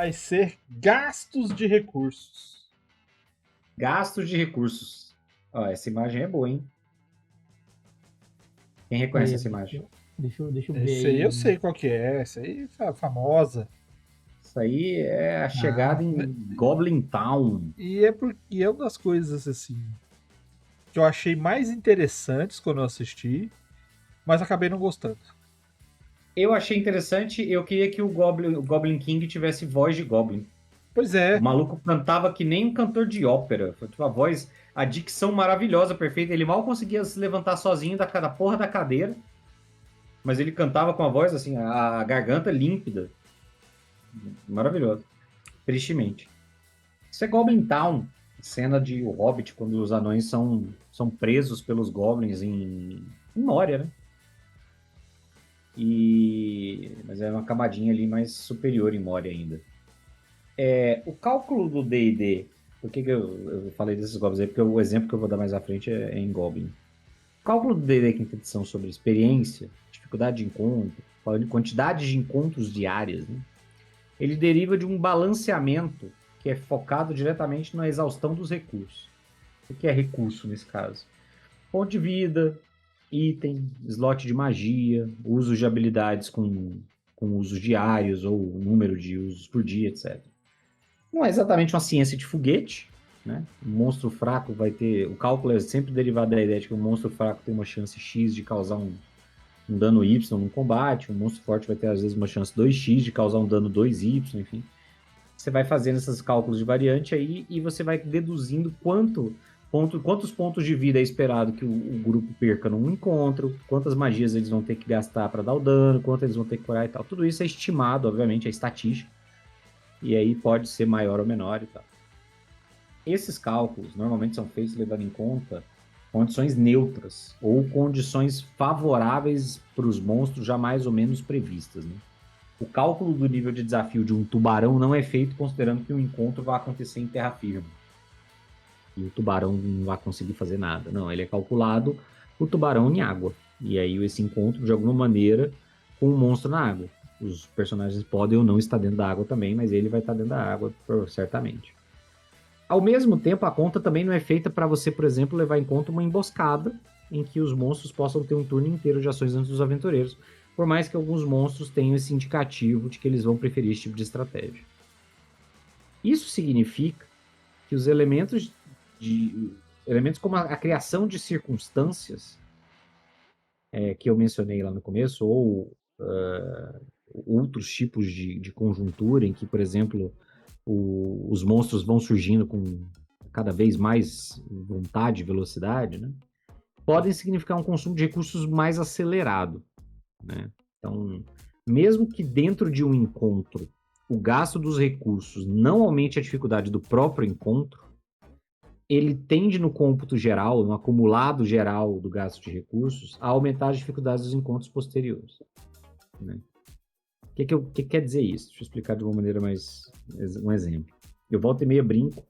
vai ser gastos de recursos. Gastos de recursos. Ó, essa imagem é boa, hein? Quem reconhece essa imagem? Deixa eu ver Esse aí aí. eu sei qual que é. Essa aí é famosa. Isso aí é a chegada em Goblin Town. E é uma das coisas assim que eu achei mais interessantes quando eu assisti, mas acabei não gostando. Eu achei interessante, eu queria que o Goblin King tivesse voz de Goblin. Pois é. O maluco cantava que nem um cantor de ópera. Foi tipo a voz, a dicção maravilhosa, perfeita. Ele mal conseguia se levantar sozinho da porra da cadeira. Mas ele cantava com a voz assim, a garganta límpida. Maravilhoso. Tristemente. Isso é Goblin Town. Cena de O Hobbit, quando os anões são presos pelos goblins em Moria, né? Mas é uma camadinha ali mais superior em Moria ainda. O cálculo do D&D, por que eu falei desses goblins aí? Porque o exemplo que eu vou dar mais à frente é em Goblin. O cálculo do D&D quinta edição sobre experiência, dificuldade de encontro, quantidade de encontros diárias, né? Ele deriva de um balanceamento que é focado diretamente na exaustão dos recursos. O que é recurso nesse caso? Ponto de vida, item, slot de magia, uso de habilidades com usos diários ou número de usos por dia, etc. Não é exatamente uma ciência de foguete, né? Um monstro fraco vai ter... O cálculo é sempre derivado da ideia de que um monstro fraco tem uma chance X de causar um dano Y no combate, um monstro forte vai ter às vezes uma chance 2x de causar um dano 2y, enfim. Você vai fazendo esses cálculos de variante aí e você vai deduzindo quantos pontos de vida é esperado que o grupo perca num encontro, quantas magias eles vão ter que gastar para dar o dano, quanto eles vão ter que curar e tal. Tudo isso é estimado, obviamente, é estatística. E aí pode ser maior ou menor e tal. Esses cálculos normalmente são feitos levando em conta condições neutras ou condições favoráveis para os monstros já mais ou menos previstas, né? O cálculo do nível de desafio de um tubarão não é feito considerando que o encontro vai acontecer em terra firme. E o tubarão não vai conseguir fazer nada. Não, ele é calculado o tubarão em água. E aí esse encontro, de alguma maneira, com um monstro na água. Os personagens podem ou não estar dentro da água também, mas ele vai estar dentro da água, certamente. Ao mesmo tempo, a conta também não é feita para você, por exemplo, levar em conta uma emboscada em que os monstros possam ter um turno inteiro de ações antes dos aventureiros, por mais que alguns monstros tenham esse indicativo de que eles vão preferir esse tipo de estratégia. Isso significa que os elementos como a criação de circunstâncias que eu mencionei lá no começo, ou outros tipos de conjuntura em que, por exemplo, os monstros vão surgindo com cada vez mais vontade e velocidade, né? Podem significar um consumo de recursos mais acelerado, né? Então, mesmo que dentro de um encontro o gasto dos recursos não aumente a dificuldade do próprio encontro, ele tende no cômputo geral, no acumulado geral do gasto de recursos, a aumentar as dificuldades dos encontros posteriores, né? O que quer dizer isso? Deixa eu explicar de uma maneira mais... um exemplo. Eu volta e meia brinco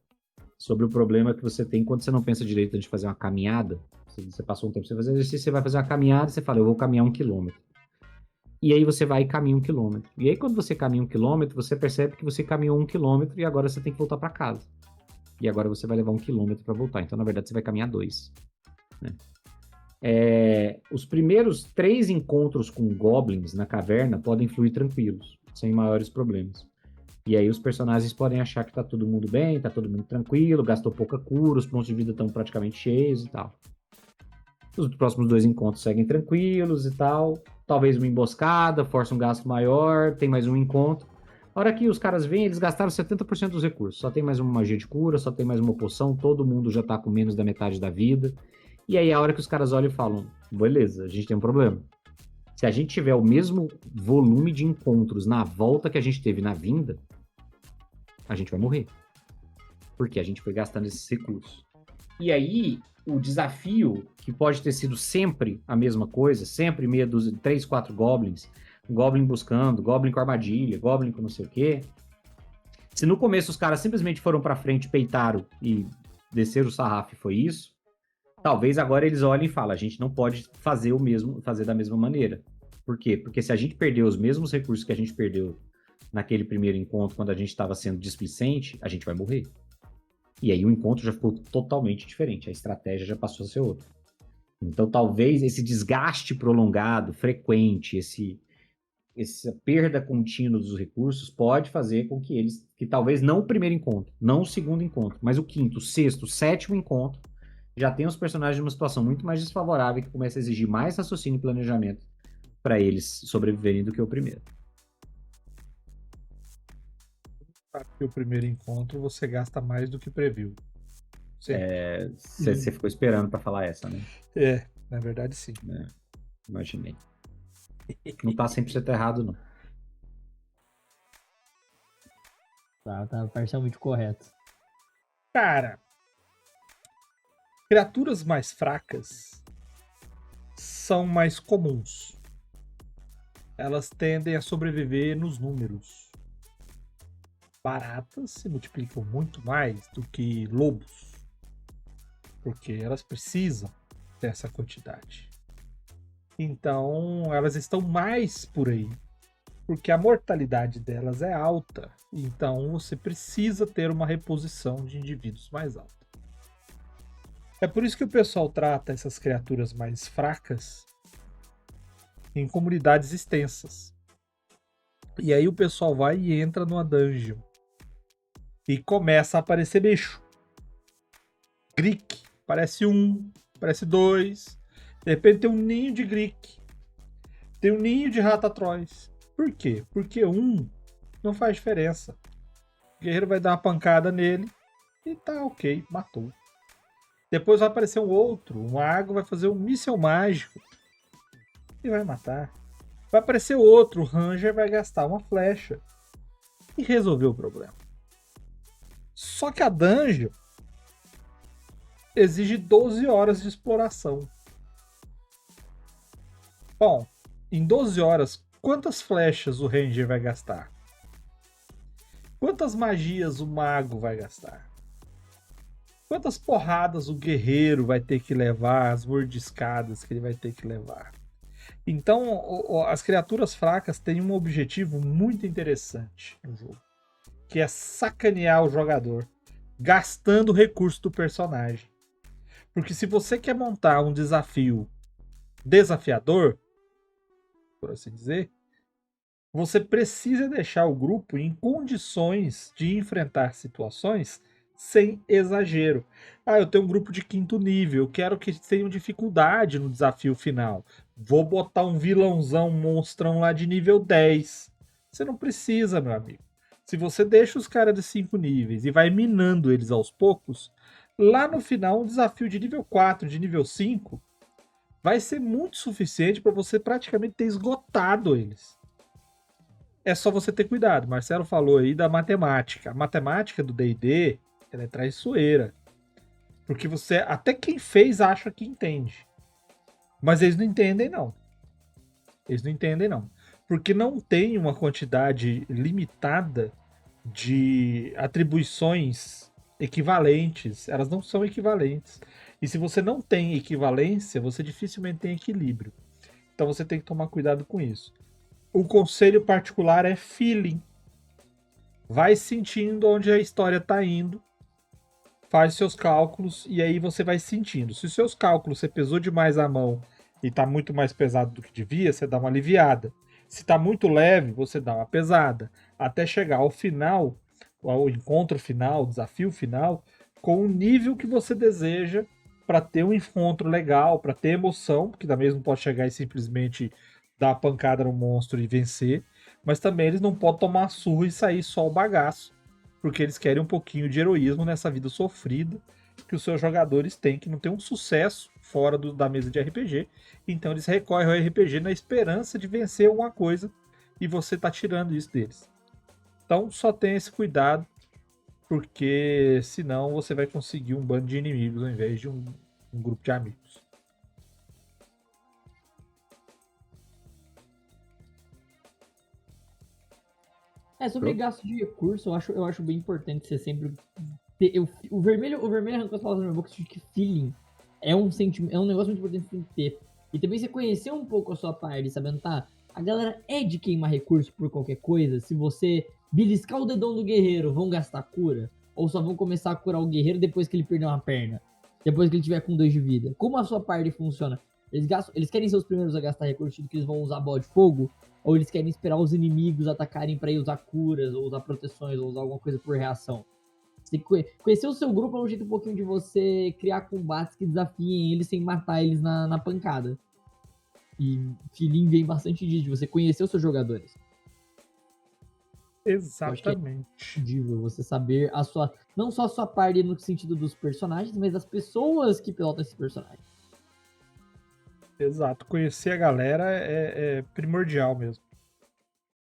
sobre o problema que você tem quando você não pensa direito antes de fazer uma caminhada. Você passou um tempo sem fazer exercício, você vai fazer uma caminhada e você fala, eu vou caminhar 1 quilômetro. E aí você vai e caminha 1 quilômetro. E aí quando você caminha 1 quilômetro, você percebe que você caminhou 1 quilômetro e agora você tem que voltar para casa. E agora você vai levar 1 quilômetro para voltar. Então, na verdade, você vai caminhar 2. Né? Os primeiros 3 encontros com goblins na caverna podem fluir tranquilos, sem maiores problemas. E aí os personagens podem achar que tá todo mundo bem, tá todo mundo tranquilo, gastou pouca cura, os pontos de vida estão praticamente cheios e tal. Os próximos 2 encontros seguem tranquilos e tal. Talvez uma emboscada, força um gasto maior, tem mais um encontro. A hora que os caras vêm, eles gastaram 70% dos recursos. Só tem mais uma magia de cura, só tem mais uma poção, todo mundo já tá com menos da metade da vida. E aí a hora que os caras olham e falam, beleza, a gente tem um problema. Se a gente tiver o mesmo volume de encontros na volta que a gente teve na vinda, a gente vai morrer. Porque a gente foi gastando esses recursos. E aí, o desafio, que pode ter sido sempre a mesma coisa, sempre meia dúzia, 3, 4 goblins, goblin buscando, goblin com armadilha, goblin com não sei o quê. Se no começo os caras simplesmente foram pra frente, peitaram e desceram o sarrafo e foi isso, talvez agora eles olhem e falem, a gente não pode fazer da mesma maneira. Por quê? Porque se a gente perder os mesmos recursos que a gente perdeu naquele primeiro encontro, quando a gente estava sendo displicente, a gente vai morrer. E aí o encontro já ficou totalmente diferente, a estratégia já passou a ser outra. Então talvez esse desgaste prolongado, frequente, essa perda contínua dos recursos pode fazer com que talvez não o primeiro encontro, não o segundo encontro, mas o quinto, o sexto, o sétimo encontro, já tenham os personagens numa situação muito mais desfavorável, que começa a exigir mais raciocínio e planejamento para eles sobreviverem do que o primeiro. Porque o primeiro encontro você gasta mais do que previu. Você ficou esperando para falar essa, né? Na verdade sim. Imaginei. Não tá 100% errado, não. Tá parcialmente correto. Cara, criaturas mais fracas são mais comuns. Elas tendem a sobreviver nos números. Baratas se multiplicam muito mais do que lobos, porque elas precisam dessa quantidade. Então, elas estão mais por aí, porque a mortalidade delas é alta. Então, você precisa ter uma reposição de indivíduos mais alta. É por isso que o pessoal trata essas criaturas mais fracas em comunidades extensas. E aí o pessoal vai e entra numa dungeon. E começa a aparecer bicho. Grick. Parece um, parece dois. De repente tem um ninho de Grick. Tem um ninho de Ratatróis. Por quê? Porque um não faz diferença. O guerreiro vai dar uma pancada nele e tá ok, matou. Depois vai aparecer um outro. Um mago vai fazer um míssel mágico e vai matar. Vai aparecer outro. O Ranger vai gastar uma flecha e resolver o problema. Só que a dungeon exige 12 horas de exploração. Bom, em 12 horas, quantas flechas o Ranger vai gastar? Quantas magias o mago vai gastar? Quantas porradas o guerreiro vai ter que levar, as mordiscadas que ele vai ter que levar? Então, as criaturas fracas têm um objetivo muito interessante no jogo, que é sacanear o jogador, gastando o recurso do personagem. Porque se você quer montar um desafio desafiador, por assim dizer, você precisa deixar o grupo em condições de enfrentar situações sem exagero. Eu tenho um grupo de 5º nível, eu quero que tenham dificuldade no desafio final. Vou botar um vilãozão, um monstrão lá de nível 10. Você não precisa, meu amigo. Se você deixa os caras de 5 níveis e vai minando eles aos poucos, lá no final, um desafio de nível 4, de nível 5, vai ser muito suficiente para você praticamente ter esgotado eles. É só você ter cuidado. Marcelo falou aí da matemática. A matemática do D&D, ela é traiçoeira. Porque você, até quem fez acha que entende. Mas eles não entendem, não. Eles não entendem, não. Porque não tem uma quantidade limitada de atribuições equivalentes. Elas não são equivalentes. E se você não tem equivalência, você dificilmente tem equilíbrio. Então você tem que tomar cuidado com isso. O conselho particular é feeling. Vai sentindo onde a história está indo. Faz seus cálculos e aí você vai sentindo. Se os seus cálculos você pesou demais a mão e está muito mais pesado do que devia, você dá uma aliviada. Se está muito leve, você dá uma pesada. Até chegar ao final, ao encontro final, ao desafio final, com o nível que você deseja para ter um encontro legal, para ter emoção, porque também não pode chegar e simplesmente dar a pancada no monstro e vencer, mas também eles não podem tomar surra e sair só o bagaço, porque eles querem um pouquinho de heroísmo nessa vida sofrida que os seus jogadores têm, que não tem um sucesso fora da mesa de RPG, então eles recorrem ao RPG na esperança de vencer alguma coisa e você tá tirando isso deles. Então só tenha esse cuidado, porque senão você vai conseguir um bando de inimigos ao invés de um grupo de amigos. Sobre gasto de recurso, eu acho bem importante você sempre ter. O vermelho arrancou as palavras da minha boca, que feeling é um sentimento, é um negócio muito importante que você tem que ter. E também você conhecer um pouco a sua party, sabendo, A galera é de queimar recurso por qualquer coisa. Se você beliscar o dedão do guerreiro, vão gastar cura? Ou só vão começar a curar o guerreiro depois que ele perder uma perna? Depois que ele tiver com 2 de vida? Como a sua party funciona? Eles querem ser os primeiros a gastar recurso que eles vão usar bola de fogo? Ou eles querem esperar os inimigos atacarem pra ir usar curas, ou usar proteções, ou usar alguma coisa por reação? Você conhecer o seu grupo é um jeito um pouquinho de você criar combates que desafiem eles sem matar eles na pancada. E Filin vem bastante disso, de você conhecer os seus jogadores. Exatamente. Incrível você saber a sua. Não só a sua party no sentido dos personagens, mas das pessoas que pilotam esses personagens. Exato. Conhecer a galera é primordial mesmo.